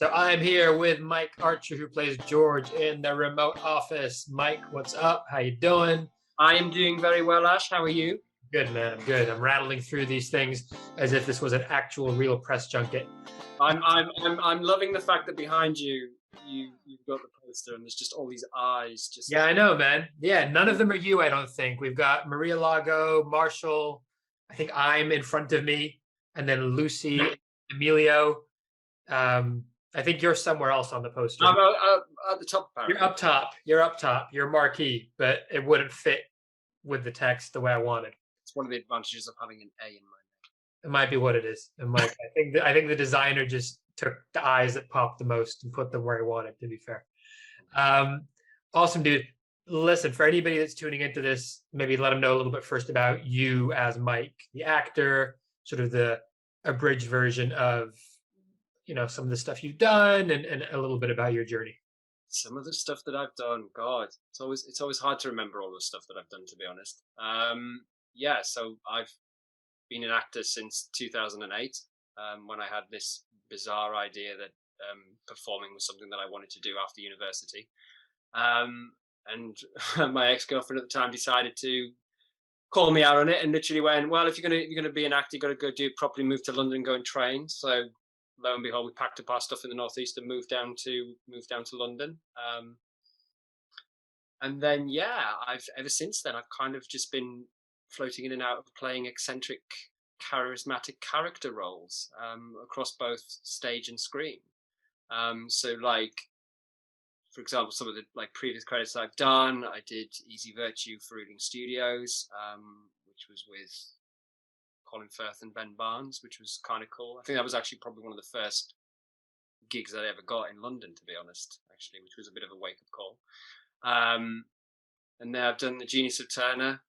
So I'm here with Mike Archer, who plays George in the remote office. Mike, what's up? How you doing? I am doing very well, Ash. How are you? Good, man. I'm good. I'm rattling through these things as if this was an actual real press junket. I'm loving the fact that behind you've got the poster and there's just all these eyes. Yeah, I know, man. Yeah, none of them are you, I don't think. We've got Maria Lago, Marshall. I think I'm in front of me, and then Lucy, Emilio. I think you're somewhere else on the poster. I'm at the top, apparently. You're up top. You're up top. You're marquee, but it wouldn't fit with the text the way I wanted. It's one of the advantages of having an A in my name. It might be what it is. And Mike, I think the designer just took the eyes that popped the most and put them where he wanted, to be fair. Awesome, dude. Listen, for anybody that's tuning into this, maybe let them know a little bit first about you as Mike, the actor, sort of the abridged version of, you know, some of the stuff you've done and a little bit about your journey. Some of the stuff that I've done, God, it's always hard to remember all the stuff that I've done, to be honest. Yeah, so I've been an actor since 2008, when I had this bizarre idea that performing was something that I wanted to do after university. And my ex-girlfriend at the time decided to call me out on it and literally went, well, if you're gonna be an actor, you gotta go do it properly, move to London, go and train. So lo and behold, we packed up our stuff in the northeast and moved down to London. And then I've ever since then I've kind of just been floating in and out of playing eccentric, charismatic character roles across both stage and screen. So like, for example, some of the like previous credits I've done, I did Easy Virtue for Reading Studios, which was with Colin Firth and Ben Barnes, which was kind of cool. I think that was actually probably one of the first gigs I ever got in London, to be honest, actually, which was a bit of a wake-up call. And then I've done The Genius of Turner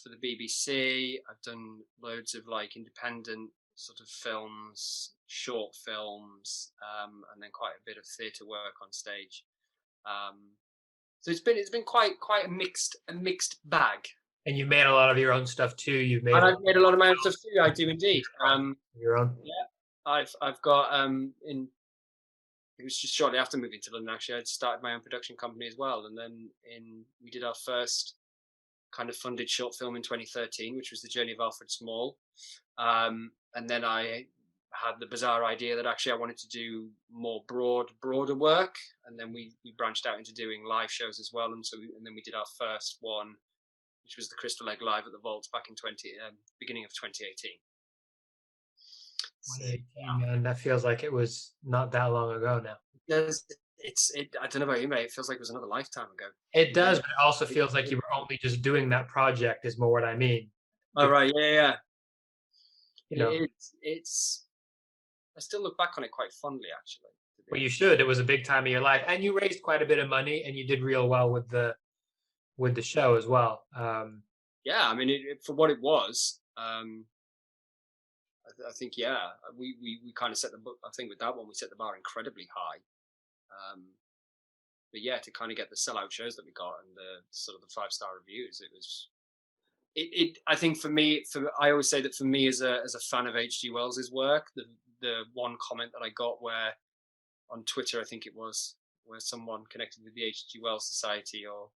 for the BBC. I've done loads of like independent sort of films, short films, and then quite a bit of theatre work on stage. So it's been quite a mixed bag. And you've made a lot of your own stuff too. I've made a lot of my own stuff too. I do indeed. Your own. Yeah, I've got it was just shortly after moving to London. Actually, I'd started my own production company as well, and then we did our first kind of funded short film in 2013, which was The Journey of Alfred Small. And then I had the bizarre idea that actually I wanted to do more broader work, and then we branched out into doing live shows as well. And then we did our first one, which was the Crystal Egg Live at the Vault back in beginning of 2018. Man, that feels like it was not that long ago now. I don't know about you, mate. It feels like it was another lifetime ago. It does, but it also feels like you were only just doing that project, is more what I mean. Oh, right. Yeah. You know, it's I still look back on it quite fondly, actually. Well, you should. It was a big time of your life, and you raised quite a bit of money, and you did real well with the show as well. Yeah, I mean, for what it was, I think we kind of set the book. I think with that one we set the bar incredibly high. But yeah, to kind of get the sellout shows that we got and the sort of the 5-star reviews, it was. I think for me, I always say that for me as a fan of H.G. Wells's work, the one comment that I got where on Twitter, I think it was, where someone connected with the H.G. Wells Society or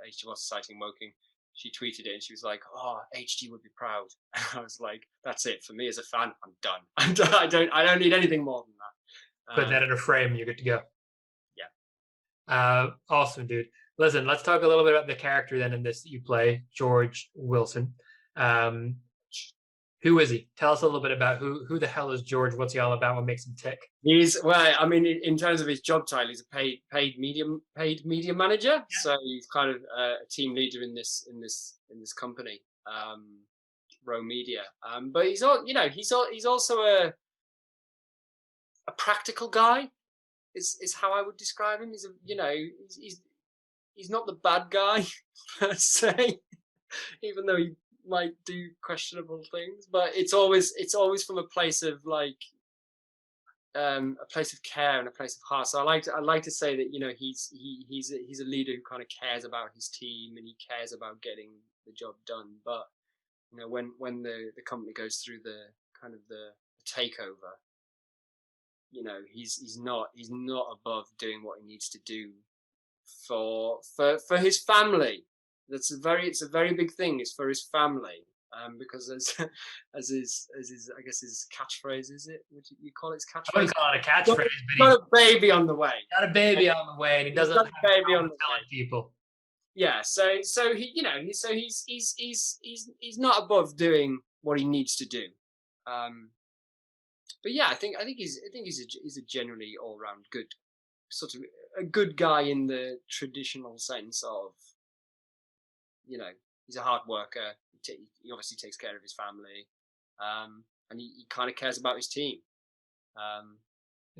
H.G. Wells Society in Woking, she tweeted it and she was like, "Oh, HG would be proud." And I was like, "That's it for me as a fan. I'm done. I'm done. I don't need anything more than that." Put that in a frame, you're good to go. Yeah. Awesome, dude. Listen, let's talk a little bit about the character then in this that you play, George Wilson. Who is he? Tell us a little bit about who the hell is George? What's he all about? What makes him tick? I mean, in terms of his job title, he's a paid media manager. Yeah. So he's kind of a team leader in this company, Row Media. But he's also a practical guy. Is how I would describe him. He's not the bad guy per se, even though he might do questionable things, but it's always from a place of like a place of care and a place of heart. So I like to say that, you know, he's a leader who kind of cares about his team and he cares about getting the job done. But you know, when the company goes through the kind of the takeover, he's not above doing what he needs to do for his family. It's a very big thing. It's for his family. Because as his I guess his catchphrase, is it? Would you call it his I catchphrase? wouldn't call it a catchphrase, but Got a baby on the way. got a baby on the way, and he doesn't got have a baby on the telling way. people. Yeah, so he's not above doing what he needs to do. But yeah, I think he's a generally all round good, sort of a good guy in the traditional sense of, he's a hard worker. He obviously takes care of his family, and he kind of cares about his team. And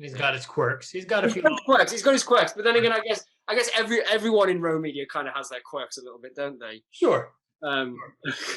he's got his quirks. He's got a few quirks. He's got his quirks, but then again, I guess everyone in Row Media kind of has their quirks a little bit, don't they? Sure.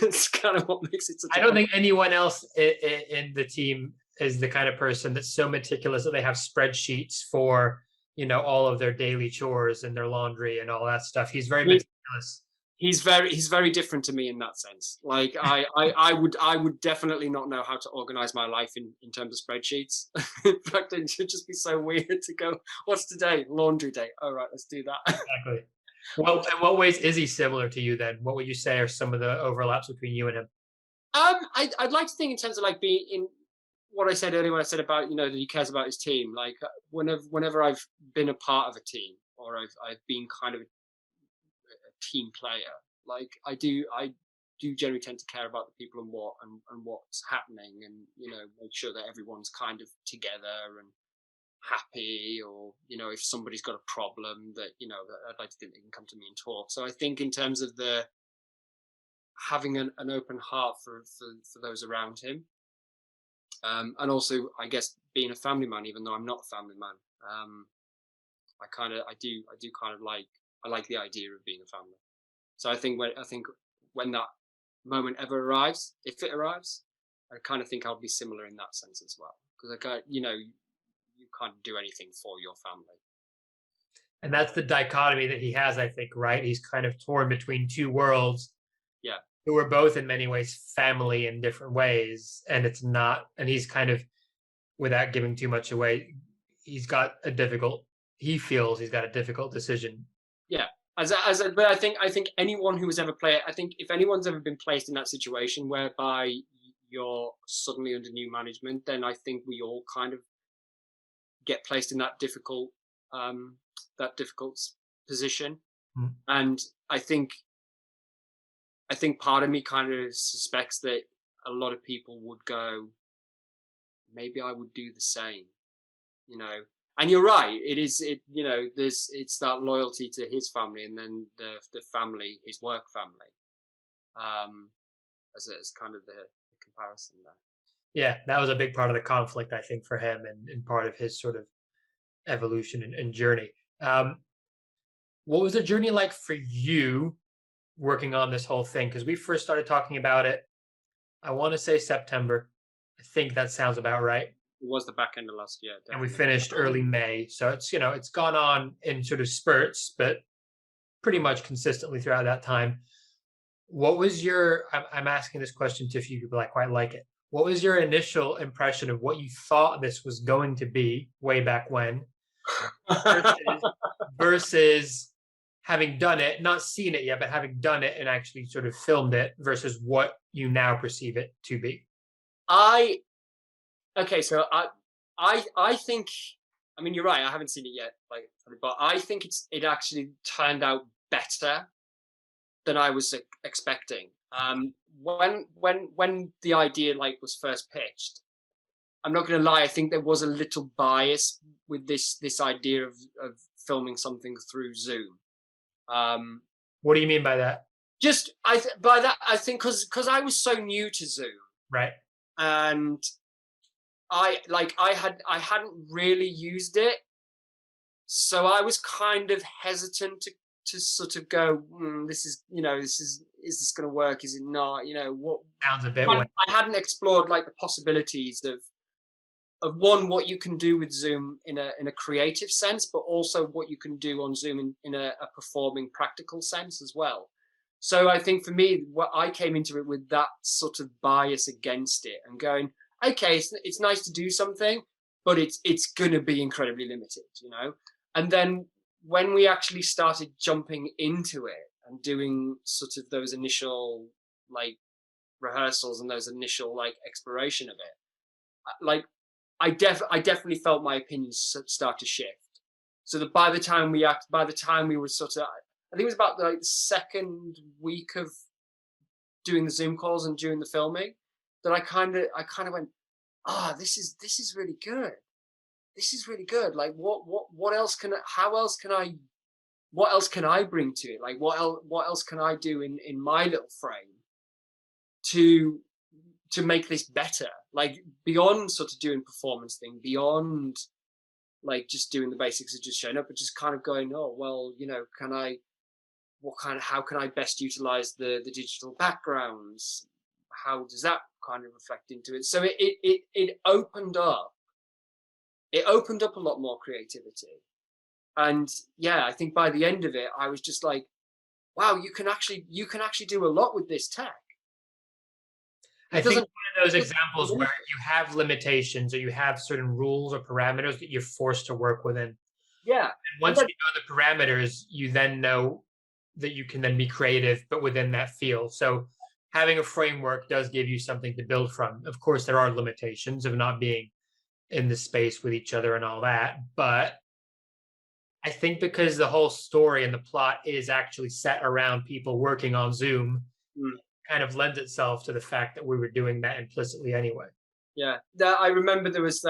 It's kind of what makes it. I don't think anyone else in the team is the kind of person that's so meticulous that they have spreadsheets for all of their daily chores and their laundry and all that stuff. He's very meticulous. He's very different to me in that sense. Like I would definitely not know how to organize my life in terms of spreadsheets. In fact, it should just be so weird to go, what's today? Laundry day. All right, let's do that. Exactly. Well, in what ways is he similar to you then? What would you say are some of the overlaps between you and him? I'd like to think in terms of like being in what I said earlier when I said about, that he cares about his team. Like whenever I've been a part of a team, or I've been kind of a team player, like I do generally tend to care about the people and what's happening, and make sure that everyone's kind of together and happy, or if somebody's got a problem, that that I'd like to think they can come to me and talk. So I think in terms of the having an open heart for those around him, and also I guess being a family man, even though I'm not a family man, I do kind of like the idea of being a family. So I think when that moment ever arrives, if it arrives, I kind of think I'll be similar in that sense as well, because you can't do anything for your family. And that's the dichotomy that he has, I think, right? He's kind of torn between two worlds. Yeah. Who are both in many ways family in different ways. And he's kind of, without giving too much away, he feels he's got a difficult decision. Yeah. But I think anyone who has ever played, I think if anyone's ever been placed in that situation whereby you're suddenly under new management, then I think we all kind of get placed in that difficult position. Mm. And I think part of me kind of suspects that a lot of people would go, maybe I would do the same, And you're right. It's that loyalty to his family, and then the family, his work family, as kind of the comparison there. Yeah, that was a big part of the conflict, I think, for him, and part of his sort of evolution and journey. What was the journey like for you working on this whole thing? Because we first started talking about it, I want to say September. I think that sounds about right. It was the back end of last year. Definitely. And we finished early May. So it's, it's gone on in sort of spurts, but pretty much consistently throughout that time. What was I'm asking this question to a few people, I quite like it. What was your initial impression of what you thought this was going to be way back when versus having done it, not seen it yet, but having done it and actually sort of filmed it versus what you now perceive it to be? Okay, so I think, I mean, you're right, I haven't seen it yet, but I think it actually turned out better than I was expecting. When the idea was first pitched, I'm not going to lie, I think there was a little bias with this idea of filming something through Zoom. What do you mean by that? Just by that, I think because I was so new to Zoom, right, and I hadn't really used it, so I was kind of hesitant to sort of go, this is this going to work? Is it not? What sounds a bit. I hadn't explored the possibilities of one, what you can do with Zoom in a creative sense, but also what you can do on Zoom in a performing practical sense as well. So I think for me, what I came into it with that sort of bias against it and going, okay, it's nice to do something, but it's going to be incredibly limited, And then when we actually started jumping into it and doing sort of those initial like rehearsals and those initial like exploration of it, like I definitely felt my opinions start to shift. So that by the time we were sort of, I think it was about like the second week of doing the Zoom calls and doing the filming, that I kind of went, this is really good. This is really good. Like what else can what else can I bring to it? Like what else can I do in my little frame to make this better? Like beyond sort of doing performance thing, beyond like just doing the basics of just showing up, but just kind of going, oh well, how can I best utilize the digital backgrounds? How does that kind of reflect into it? So it opened up. It opened up a lot more creativity. And yeah, I think by the end of it, I was just like, wow, you can actually do a lot with this tech. I think one of those examples where you have limitations or you have certain rules or parameters that you're forced to work within. Yeah. And once you know the parameters, you then know that you can then be creative, but within that field. So having a framework does give you something to build from. Of course, there are limitations of not being in the space with each other and all that. But I think because the whole story and the plot is actually set around people working on Zoom, kind of lends itself to the fact that we were doing that implicitly anyway. Yeah, I remember there was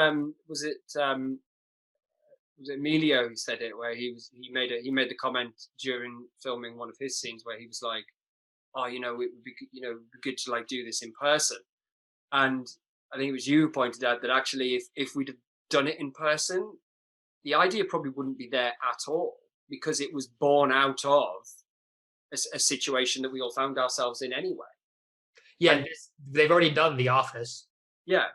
Emilio who said it, where he made the comment during filming one of his scenes where he was like, oh, it would be good to like do this in person. And I think it was you who pointed out that actually if we'd have done it in person, the idea probably wouldn't be there at all, because it was born out of a situation that we all found ourselves in anyway. Yeah, they've already done The Office. Yeah.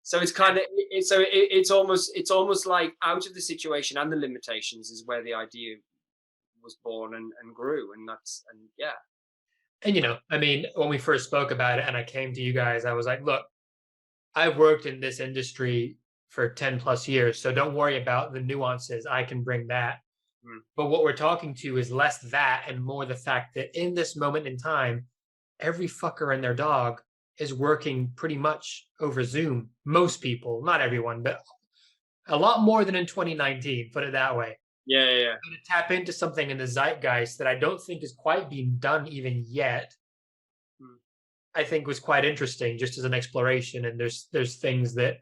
So it's kind of it's almost like out of the situation and the limitations is where the idea was born and grew, and yeah. And I mean, when we first spoke about it and I came to you guys, I was like, look, I've worked in this industry for 10 plus years, so don't worry about the nuances. I can bring that. But what we're talking to is less that and more the fact that in this moment in time, every fucker and their dog is working pretty much over Zoom. Most people, not everyone, but a lot more than in 2019, put it that way. Yeah. To tap into something in the zeitgeist that I don't think is quite being done even yet, I think was quite interesting just as an exploration. And there's things that,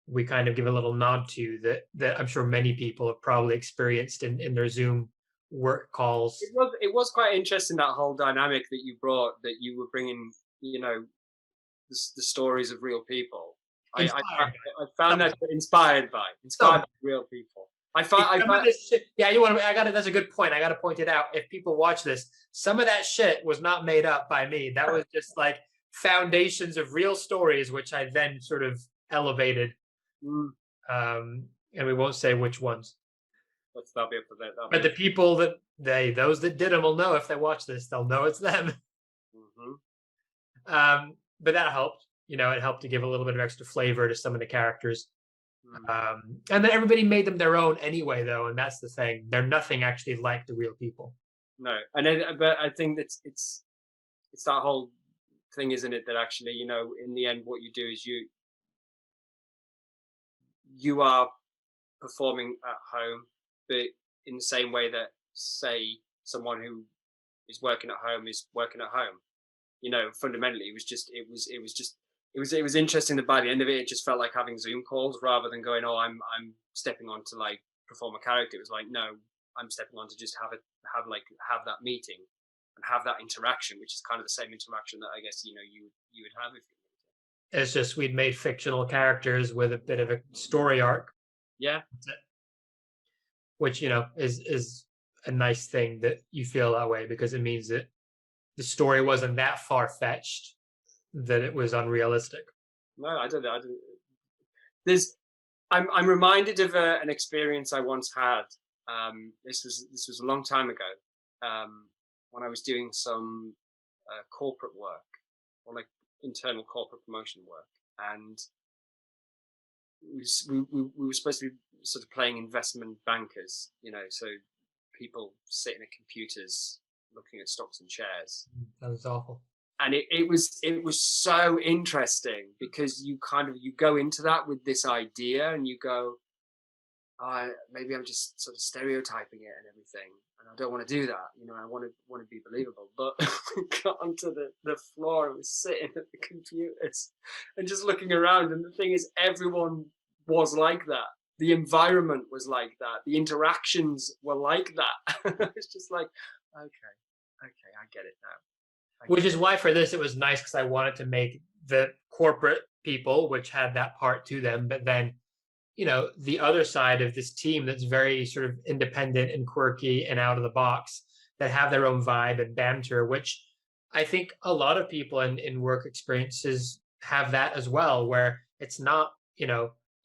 we kind of give a little nod to that I'm sure many people have probably experienced in their Zoom work calls. It was quite interesting, that whole dynamic that you brought, that you were bringing, the stories of real people. I found that inspired by real people. Yeah, that's a good point. I got to point it out. If people watch this, some of that shit was not made up by me. That was just like foundations of real stories, which I then sort of elevated. And we won't say which ones. That'll be up to that. But the people those that did them will know. If they watch this, they'll know it's them. But that helped. It helped to give a little bit of extra flavor to some of the characters. And then everybody made them their own anyway, though, and that's the thing. They're nothing actually like the real people. No, but I think that it's that whole thing, isn't it? That actually, in the end, what you do is you are performing at home, but in the same way that, say, someone who is working at home is working at home. Fundamentally, it was interesting that by the end of it, it just felt like having Zoom calls rather than going, oh, I'm stepping on to like perform a character. It was like, no, I'm stepping on to just have that meeting and have that interaction, which is kind of the same interaction that I guess you would have if you. It's just we'd made fictional characters with a bit of a story arc. Yeah. Which, is a nice thing that you feel that way, because it means that the story wasn't that far-fetched that it was unrealistic. No, I don't. I'm reminded of an experience I once had. This was a long time ago, when I was doing some corporate work, or like internal corporate promotion work, and we were supposed to be sort of playing investment bankers, so people sitting at computers looking at stocks and shares. That was awful. And it was so interesting because you go into that with this idea and you go, maybe I'm just sort of stereotyping it and everything, and I don't want to do that. I want to be believable. But we got onto the floor and was sitting at the computers and just looking around. And the thing is, everyone was like that. The environment was like that. The interactions were like that. It's just like, okay, I get it now. Which is why for this it was nice, because I wanted to make the corporate people, which had that part to them, but then the other side of this team that's very sort of independent and quirky and out of the box, that have their own vibe and banter, which I think a lot of people in work experiences have that as well, where it's not,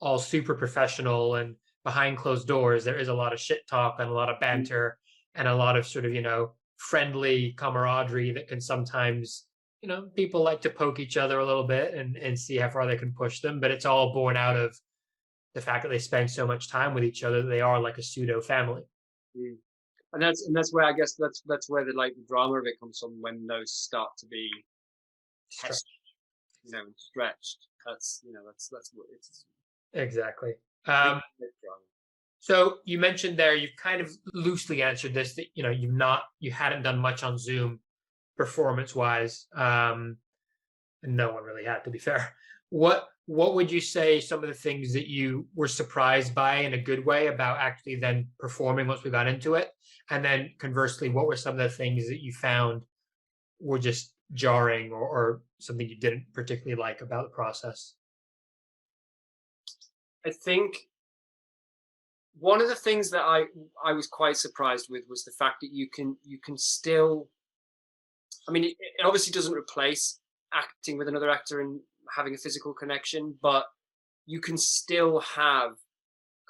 all super professional and behind closed doors. There is a lot of shit talk and a lot of banter and a lot of sort of, friendly camaraderie that can sometimes, people like to poke each other a little bit and see how far they can push them. But it's all born out of the fact that they spend so much time with each other. They are like a pseudo family. Mm. And that's where I guess that's where the drama of it comes from, when those start to be tested, and stretched. That's what it's Exactly. drama. So you mentioned there, you've kind of loosely answered this, that you hadn't done much on Zoom performance wise. And no one really had, to be fair. What would you say some of the things that you were surprised by in a good way about actually then performing once we got into it? And then conversely, what were some of the things that you found were just jarring, or something you didn't particularly like about the process? I think one of the things that I was quite surprised with was the fact that you can still, I mean, it obviously doesn't replace acting with another actor and having a physical connection, but you can still have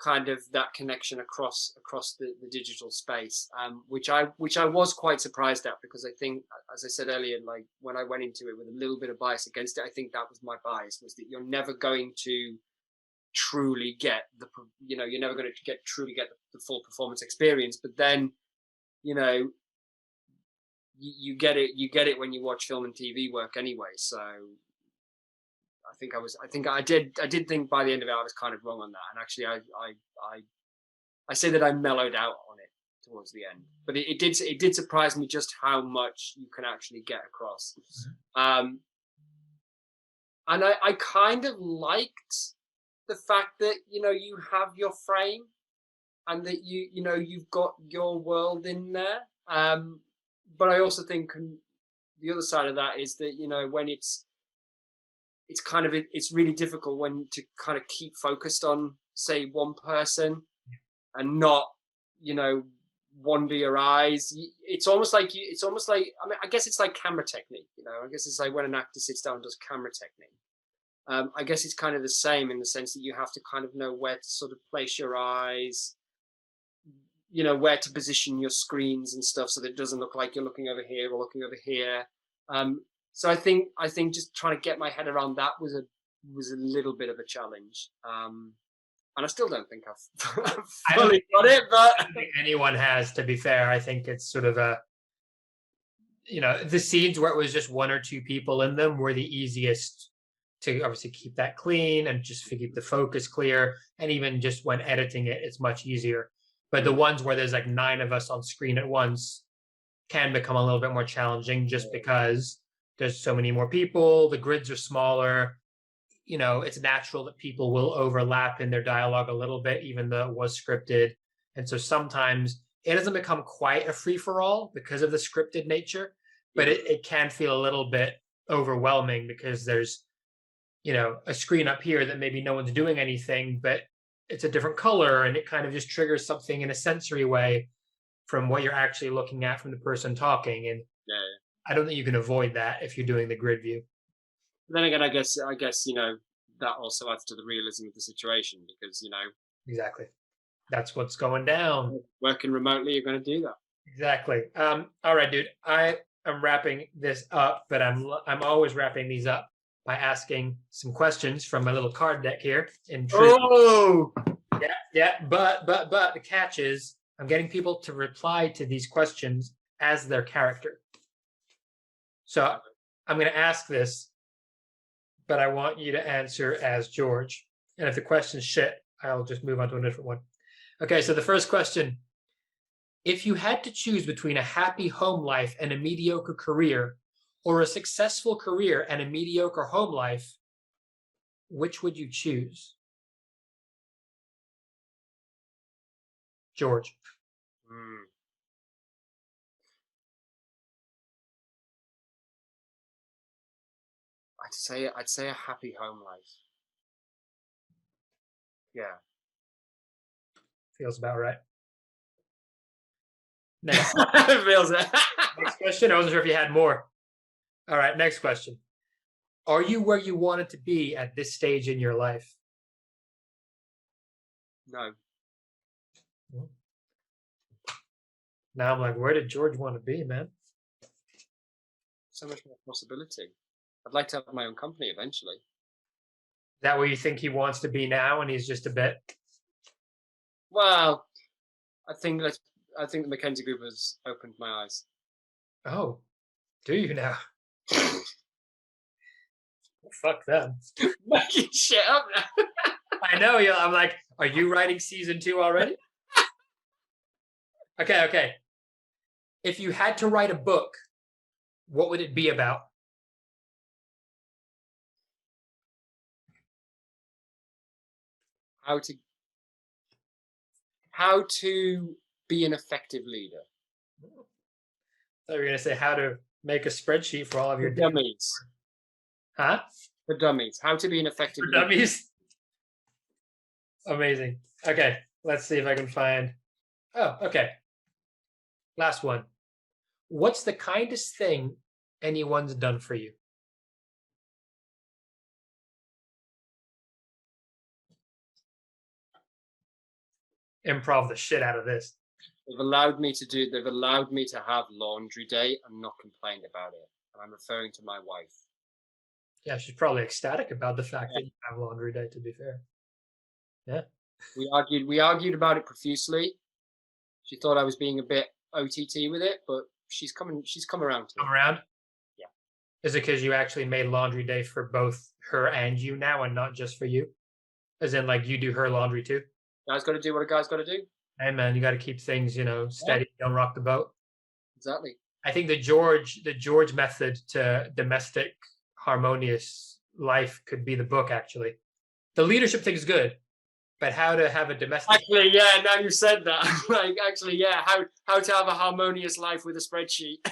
kind of that connection across the digital space, which I was quite surprised at, because I think, as I said earlier, like when I went into it with a little bit of bias against it, I think that was my bias, was that you're never going to truly get you're never going to truly get the full performance experience. But then you get it when you watch film and TV work anyway. So I did think by the end of it I was kind of wrong on that, and actually I say that I mellowed out on it towards the end, but it did surprise me just how much you can actually get across. And I kind of liked the fact that you have your frame, and that you've got your world in there. But I also think the other side of that is that when it's really difficult when to kind of keep focused on, say, one person and not wander your eyes. It's almost like I mean, I guess it's like camera technique. I guess it's like when an actor sits down and does camera technique. I guess it's kind of the same, in the sense that you have to kind of know where to sort of place your eyes, where to position your screens and stuff, so that it doesn't look like you're looking over here or looking over here. So I think just trying to get my head around that was a little bit of a challenge. And I still don't think I've fully got it, but I don't think anyone has, to be fair. I think it's sort of the scenes where it was just one or two people in them were the easiest to obviously keep that clean and just to keep the focus clear. And even just when editing it, it's much easier. But the ones where there's like 9 of us on screen at once can become a little bit more challenging, just because there's so many more people, the grids are smaller. It's natural that people will overlap in their dialogue a little bit, even though it was scripted. And so sometimes it doesn't become quite a free-for-all because of the scripted nature, but it can feel a little bit overwhelming, because there's a screen up here that maybe no one's doing anything, but it's a different color, and it kind of just triggers something in a sensory way from what you're actually looking at from the person talking. And I don't think you can avoid that if you're doing the grid view. Then again, I guess that also adds to the realism of the situation, because Exactly, that's what's going down. Working remotely, you're going to do that. Exactly. All right, dude. I am wrapping this up, but I'm always wrapping these up by asking some questions from my little card deck here. Oh, Yeah. But the catch is I'm getting people to reply to these questions as their character. So I'm going to ask this, but I want you to answer as George. And if the question's shit, I'll just move on to a different one. Okay, so the first question. If you had to choose between a happy home life and a mediocre career, or a successful career and a mediocre home life, which would you choose? George. I'd say a happy home life. Yeah. Feels about right. Next, It feels it. next question. I wasn't sure if you had more. All right, next question. Are you where you wanted to be at this stage in your life? No. Now I'm like, where did George want to be, man? So much more possibility. I'd like to have my own company eventually. Is that where you think he wants to be now, and he's just a bit? Well, I think the Mackenzie Group has opened my eyes. Oh, do you now? Fuck them. Making shit up now. I know. Yeah, I'm like, are you writing season 2 already? Okay. If you had to write a book, what would it be about? How to be an effective leader. I thought you were going to say how to make a spreadsheet for all of your dummies. Huh? For dummies. How to be an effective leader. Dummies? Amazing. Okay, let's see if I can find... Oh, okay. Last one. What's the kindest thing anyone's done for you? Improv the shit out of this. They've allowed me to have laundry day and not complain about it. And I'm referring to my wife. Yeah, she's probably ecstatic about the fact that you have laundry day, to be fair. Yeah. We argued about it profusely. She thought I was being a bit OTT with it, but she's come around to it. Come around? Yeah. Is it because you actually made laundry day for both her and you now and not just for you? As in, like, you do her laundry too? Guy's got to do what a guy's got to do. Hey, man, you got to keep things, steady. Yeah. Don't rock the boat. Exactly. I think the George method to domestic harmonious life could be the book, actually. The leadership thing is good, but how to have a domestic... Actually, yeah, now you said that. How to have a harmonious life with a spreadsheet.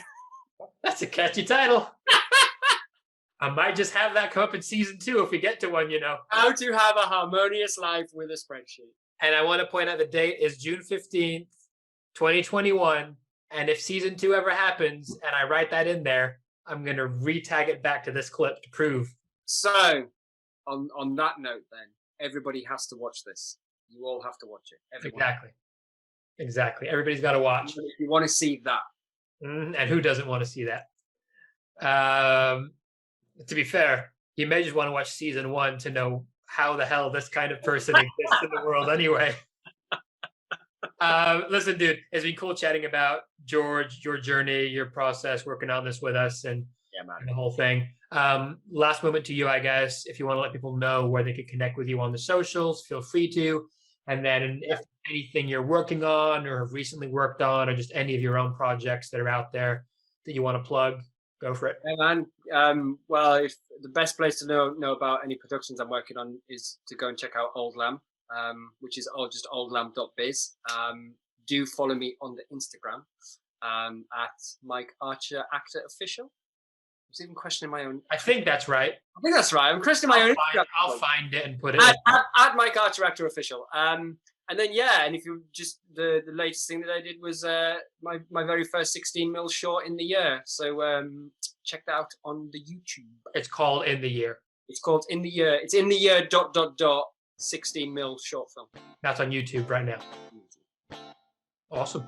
That's a catchy title. I might just have that come up in season 2 if we get to one, How to have a harmonious life with a spreadsheet. And I want to point out the date is June 15th, 2021. And if season 2 ever happens and I write that in there, I'm going to re-tag it back to this clip to prove. So, on that note then, everybody has to watch this. You all have to watch it. Everyone. Exactly. Everybody's got to watch. If you want to see that. And who doesn't want to see that? To be fair, you may just want to watch season 1 to know how the hell this kind of person exists in the world anyway. Listen, dude, it's been cool chatting about George, your journey, your process, working on this with us and the whole thing. Last moment to you, I guess. If you want to let people know where they can connect with you on the socials, feel free to. And then if anything you're working on or have recently worked on or just any of your own projects that are out there that you want to plug, go for it. Hey, man. Well, if the best place to know about any productions I'm working on is to go and check out Old Lamb, which is just oldlamb.biz. Do follow me on the Instagram at Mike Archer Actor Official. I was even questioning my own. I think that's right. I think that's right. I'm questioning my own. I'll find it and put it at Mike Archer Actor Official. And then and if you just the latest thing that I did was my very first 16mm short in the year. So check that out on the YouTube. It's called In the Year. It's called In the Year. It's In the Year ... 16mm short film. That's on YouTube right now. Awesome.